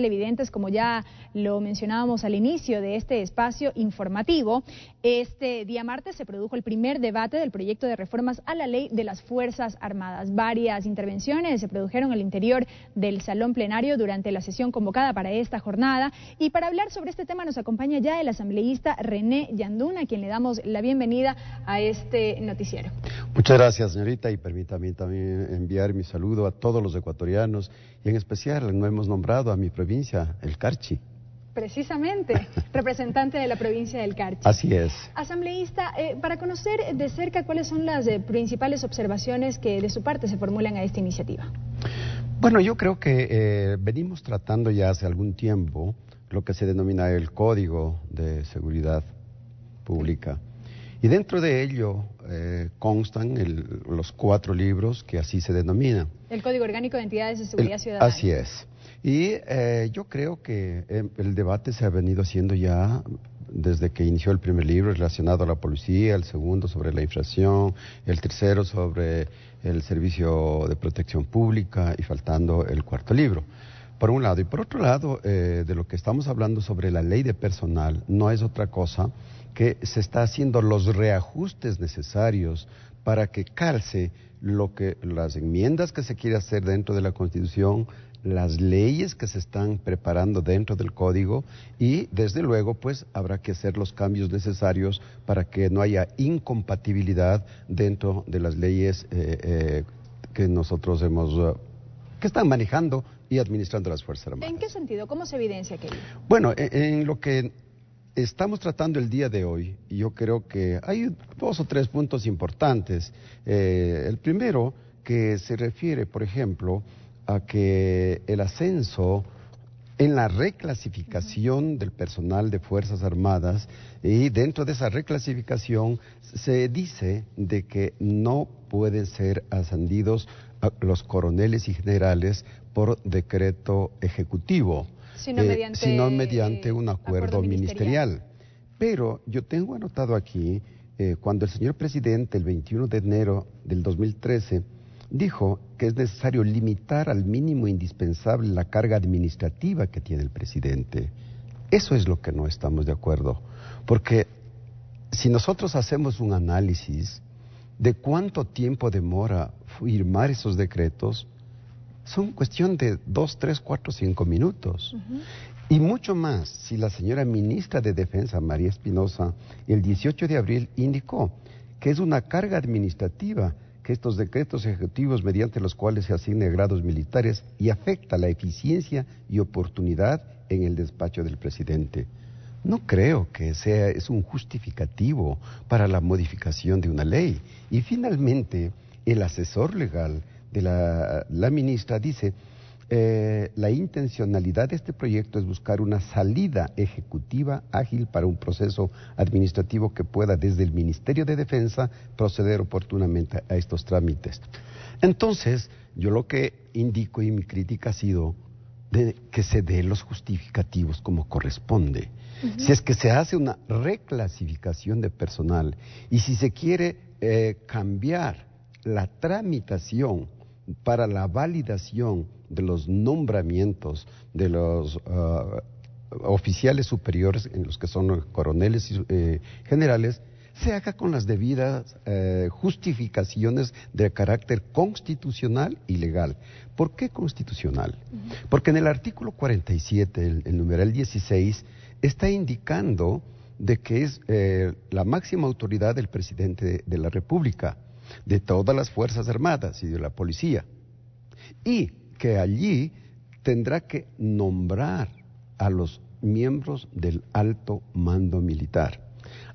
Evidentes, como ya lo mencionábamos al inicio de este espacio informativo, este día martes se produjo el primer debate del proyecto de reformas a la ley de las Fuerzas Armadas. Varias intervenciones se produjeron al interior del salón plenario durante la sesión convocada para esta jornada, y para hablar sobre este tema nos acompaña ya el asambleísta René Yandún, a quien le damos la bienvenida a este noticiero. Muchas gracias, señorita, y permítame también enviar mi saludo a todos los ecuatorianos, y en especial no hemos nombrado a mi provincia, el Carchi. Precisamente, representante de la provincia del Carchi. Así es. Asambleísta, para conocer de cerca cuáles son las principales observaciones que de su parte se formulan a esta iniciativa. Bueno, yo creo que venimos tratando ya hace algún tiempo lo que se denomina el Código de Seguridad Pública. Y dentro de ello constan los 4 libros que así se denominan. El Código Orgánico de Entidades de Seguridad Ciudadana. Así es. Y yo creo que el debate se ha venido haciendo ya desde que inició el primer libro relacionado a la policía, el segundo sobre la infracción, el tercero sobre el servicio de protección pública y faltando el 4.º libro. Por un lado. Y por otro lado, de lo que estamos hablando sobre la ley de personal, no es otra cosa que se está haciendo los reajustes necesarios para que calce las enmiendas que se quiere hacer dentro de la Constitución, las leyes que se están preparando dentro del Código, y desde luego pues habrá que hacer los cambios necesarios para que no haya incompatibilidad dentro de las leyes que nosotros que están manejando y administrando las Fuerzas Armadas. ¿En qué sentido? ¿Cómo se evidencia aquello? Bueno, en lo que estamos tratando el día de hoy, yo creo que hay 2 o 3 puntos importantes. El primero, que se refiere, por ejemplo, a que el ascenso en la reclasificación del personal de Fuerzas Armadas, y dentro de esa reclasificación se dice de que no pueden ser ascendidos los coroneles y generales por decreto ejecutivo, sino mediante un acuerdo ministerial. Pero yo tengo anotado aquí, cuando el señor presidente, el 21 de enero del 2013, dijo que es necesario limitar al mínimo indispensable la carga administrativa que tiene el presidente. Eso es lo que no estamos de acuerdo, porque si nosotros hacemos un análisis de cuánto tiempo demora firmar esos decretos, son cuestión de 2, 3, 4, 5 minutos. Y mucho más si la señora ministra de Defensa, María Espinosa, el 18 de abril indicó que es una carga administrativa que estos decretos ejecutivos mediante los cuales se asignan grados militares y afecta la eficiencia y oportunidad en el despacho del presidente. No creo que es un justificativo para la modificación de una ley. Y finalmente, el asesor legal de la ministra dice, la intencionalidad de este proyecto es buscar una salida ejecutiva ágil para un proceso administrativo que pueda desde el Ministerio de Defensa proceder oportunamente a estos trámites. Entonces, yo lo que indico y mi crítica ha sido de que se dé los justificativos como corresponde. Si es que se hace una reclasificación de personal y si se quiere cambiar la tramitación para la validación de los nombramientos de los oficiales superiores, en los que son los coroneles y generales, se haga con las debidas justificaciones de carácter constitucional y legal. ¿Por qué constitucional? Porque en el artículo 47, el numeral 16, está indicando de que es la máxima autoridad del presidente de la República, de todas las Fuerzas Armadas y de la policía, y que allí tendrá que nombrar a los miembros del alto mando militar.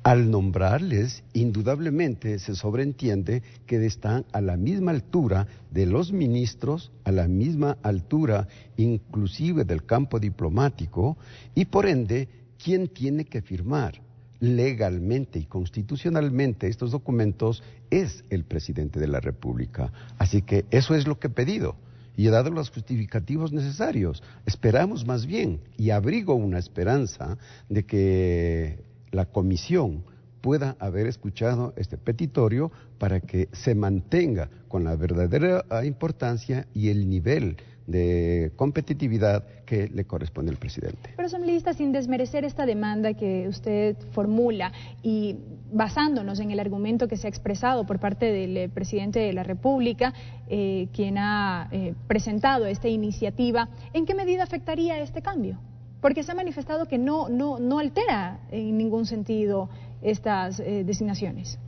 Al nombrarles, indudablemente se sobreentiende que están a la misma altura de los ministros, a la misma altura inclusive del campo diplomático, y por ende, ¿quién tiene que firmar legalmente y constitucionalmente estos documentos? Es el presidente de la República. Así que eso es lo que he pedido y he dado los justificativos necesarios. Esperamos más bien, y abrigo una esperanza de que la comisión pueda haber escuchado este petitorio para que se mantenga con la verdadera importancia y el nivel de competitividad que le corresponde al presidente. Pero, asambleísta, sin desmerecer esta demanda que usted formula y basándonos en el argumento que se ha expresado por parte del presidente de la República, quien ha presentado esta iniciativa, ¿en qué medida afectaría este cambio? Porque se ha manifestado que no altera en ningún sentido estas designaciones.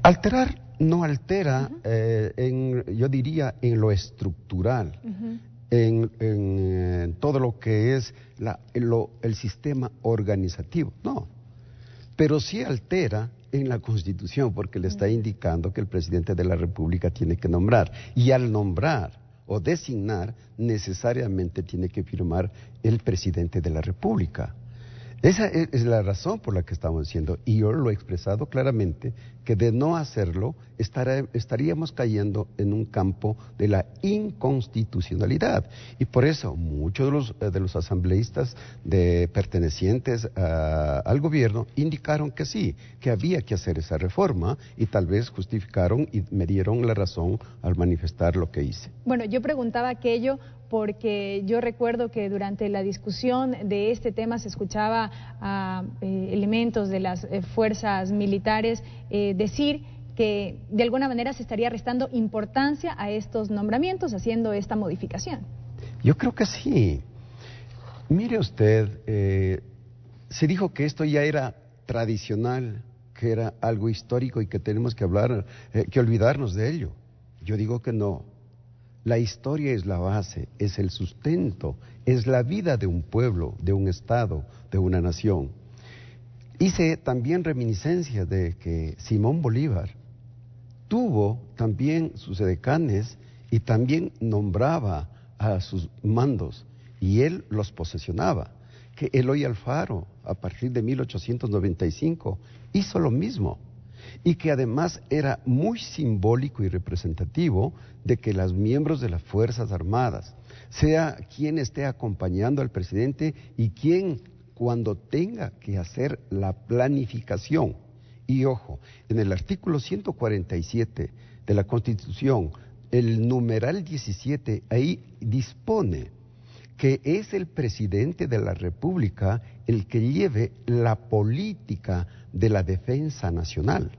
Alterar no altera, yo diría, en lo estructural, en todo lo que es el sistema organizativo, no. Pero sí altera en la Constitución, porque le está indicando que el presidente de la República tiene que nombrar, y al nombrar o designar, necesariamente tiene que firmar el presidente de la República. Esa es la razón por la que estamos diciendo, y yo lo he expresado claramente, que de no hacerlo estaríamos cayendo en un campo de la inconstitucionalidad. Y por eso muchos de los asambleístas pertenecientes al gobierno indicaron que sí, que había que hacer esa reforma, y tal vez justificaron y me dieron la razón al manifestar lo que hice. Bueno, yo preguntaba aquello porque yo recuerdo que durante la discusión de este tema se escuchaba a elementos de las fuerzas militares decir que de alguna manera se estaría restando importancia a estos nombramientos haciendo esta modificación. Yo creo que sí. Mire usted, se dijo que esto ya era tradicional, que era algo histórico y que tenemos que hablar, que olvidarnos de ello. Yo digo que no. La historia es la base, es el sustento, es la vida de un pueblo, de un estado, de una nación. Hice también reminiscencia de que Simón Bolívar tuvo también sus edecanes y también nombraba a sus mandos y él los posesionaba. Que Eloy Alfaro, a partir de 1895, hizo lo mismo. Y que además era muy simbólico y representativo de que los miembros de las Fuerzas Armadas, sea quien esté acompañando al presidente y quien cuando tenga que hacer la planificación. Y ojo, en el artículo 147 de la Constitución, el numeral 17, ahí dispone que es el presidente de la República el que lleve la política de la defensa nacional.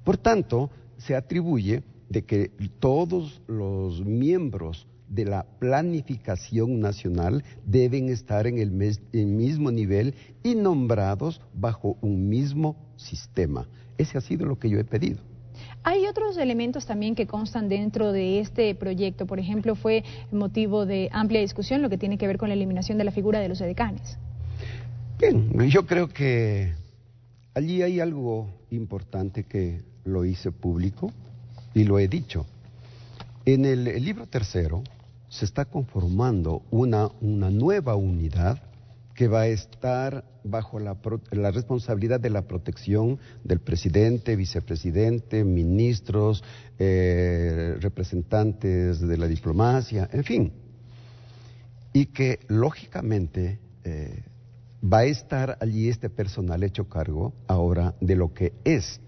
Por tanto, se atribuye de que todos los miembros de la planificación nacional deben estar en el mismo nivel y nombrados bajo un mismo sistema. Ese ha sido lo que yo he pedido. Hay otros elementos también que constan dentro de este proyecto. Por ejemplo, fue motivo de amplia discusión lo que tiene que ver con la eliminación de la figura de los edecanes. Bien, yo creo que allí hay algo importante que lo hice público y lo he dicho. En el libro tercero se está conformando una nueva unidad que va a estar bajo la responsabilidad de la protección del presidente, vicepresidente, ministros, representantes de la diplomacia, en fin. Y que lógicamente va a estar allí este personal hecho cargo ahora de lo que es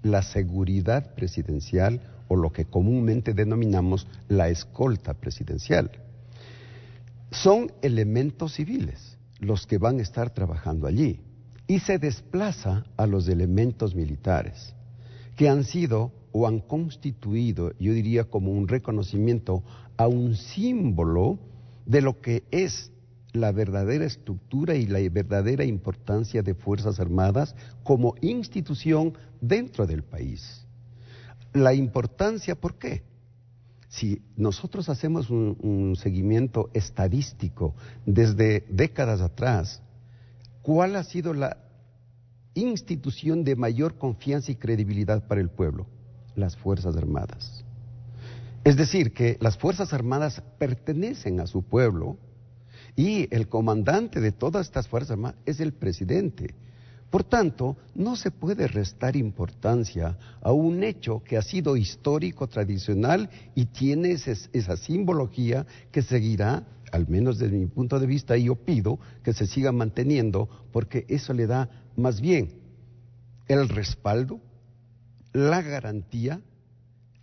la seguridad presidencial o lo que comúnmente denominamos la escolta presidencial. Son elementos civiles los que van a estar trabajando allí y se desplaza a los elementos militares que han sido o han constituido, yo diría, como un reconocimiento a un símbolo de lo que es la verdadera estructura y la verdadera importancia de Fuerzas Armadas como institución dentro del país. La importancia, ¿por qué? Si nosotros hacemos un seguimiento estadístico desde décadas atrás, ¿cuál ha sido la institución de mayor confianza y credibilidad para el pueblo? Las Fuerzas Armadas. Es decir, que las Fuerzas Armadas pertenecen a su pueblo y el comandante de todas estas Fuerzas Armadas es el presidente. Por tanto, no se puede restar importancia a un hecho que ha sido histórico, tradicional y tiene esa simbología que seguirá, al menos desde mi punto de vista, y yo pido que se siga manteniendo porque eso le da más bien el respaldo, la garantía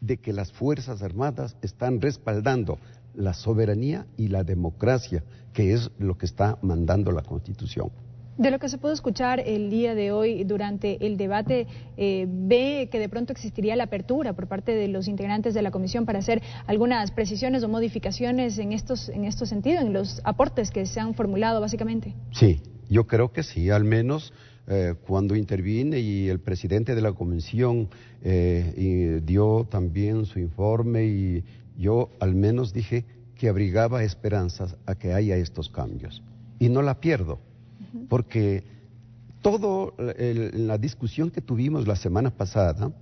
de que las Fuerzas Armadas están respaldando la soberanía y la democracia, que es lo que está mandando la Constitución. De lo que se pudo escuchar el día de hoy durante el debate, ¿ve que de pronto existiría la apertura por parte de los integrantes de la comisión para hacer algunas precisiones o modificaciones en estos sentidos, en los aportes que se han formulado básicamente? Sí, yo creo que sí, al menos cuando intervine y el presidente de la comisión dio también su informe, y yo al menos dije que abrigaba esperanzas a que haya estos cambios. Y no la pierdo, porque la discusión que tuvimos la semana pasada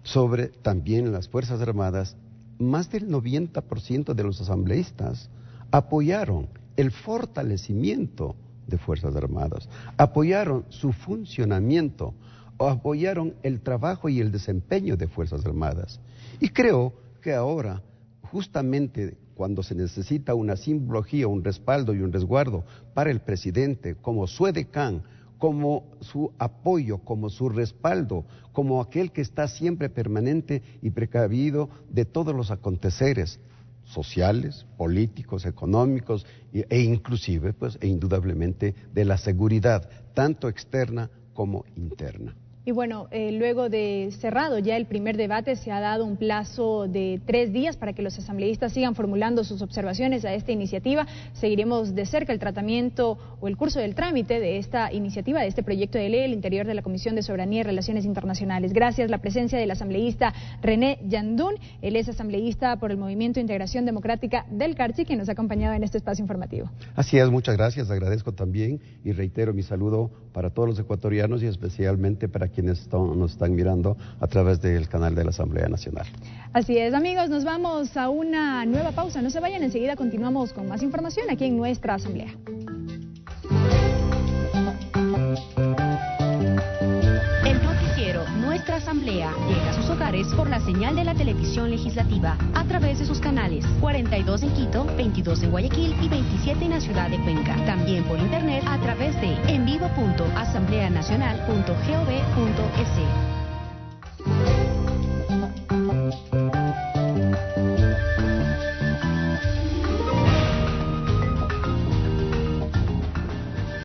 sobre también las Fuerzas Armadas, más del 90% de los asambleístas apoyaron el fortalecimiento de Fuerzas Armadas, apoyaron su funcionamiento, apoyaron el trabajo y el desempeño de Fuerzas Armadas. Y creo que ahora, justamente cuando se necesita una simbología, un respaldo y un resguardo para el presidente, como su edecán, como su apoyo, como su respaldo, como aquel que está siempre permanente y precavido de todos los aconteceres sociales, políticos, económicos e inclusive, pues, e indudablemente de la seguridad, tanto externa como interna. Y bueno, luego de cerrado ya el primer debate, se ha dado un plazo de 3 días para que los asambleístas sigan formulando sus observaciones a esta iniciativa. Seguiremos de cerca el tratamiento o el curso del trámite de esta iniciativa, de este proyecto de ley al interior de la Comisión de Soberanía y Relaciones Internacionales. Gracias la presencia del asambleísta René Yandún. Él es asambleísta por el Movimiento de Integración Democrática del Carchi, que nos ha acompañado en este espacio informativo. Así es, muchas gracias, agradezco también y reitero mi saludo para todos los ecuatorianos y especialmente para quienes nos están mirando a través del canal de la Asamblea Nacional. Así es, amigos, nos vamos a una nueva pausa. No se vayan, enseguida continuamos con más información aquí en nuestra Asamblea. El noticiero Nuestra Asamblea llega a sus hogares por la señal de la televisión legislativa a través de sus canales 42 en Quito, 22 en Guayaquil y 27 en la ciudad de Cuenca. También por internet a través de envivo.asambleanacional.gov.es.